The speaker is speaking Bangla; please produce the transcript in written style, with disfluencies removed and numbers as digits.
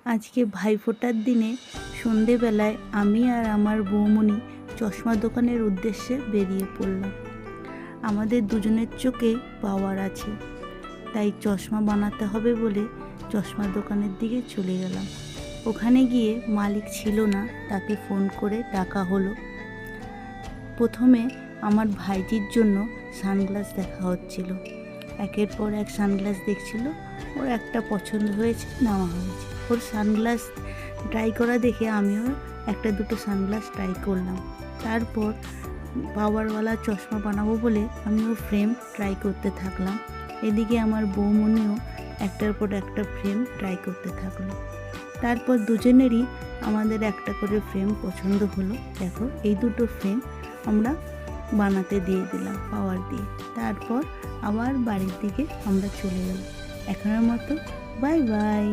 আজকে ভাইফোঁটার দিনে সন্ধেবেলায় আমি আর আমার বৌমণি চশমা দোকানের উদ্দেশ্যে বেরিয়ে পড়লাম। আমাদের দুজনের চোখে পাওয়ার আছে, তাই চশমা বানাতে হবে বলে চশমা দোকানের দিকে চলে গেলাম। ওখানে গিয়ে মালিক ছিল না, তাকে ফোন করে ডাকা হলো। প্রথমে আমার ভাইটির জন্য সানগ্লাস দেখা হচ্ছিল। একের পর এক সানগ্লাস দেখছিল, ওর একটা পছন্দ হয়েছে, নেওয়া হয়েছে। ওর সানগ্লাস ট্রাই করা দেখে আমিও একটা দুটো সানগ্লাস ট্রাই করলাম। তারপর পাওয়ারওয়ালা চশমা বানাবো বলে আমিও ফ্রেম ট্রাই করতে থাকলাম। এদিকে আমার বৌমনিও একটার পর একটা ফ্রেম ট্রাই করতে থাকলো। তারপর দুজনেরই আমাদের একটা করে ফ্রেম পছন্দ হলো। দেখো, এই দুটো ফ্রেম আমরা বানাতে দিয়ে দিলাম পাওয়ার দিয়ে। তারপর আবার বাড়ির দিকে আমরা চলে গেলাম। এখনের মতো বাই বাই।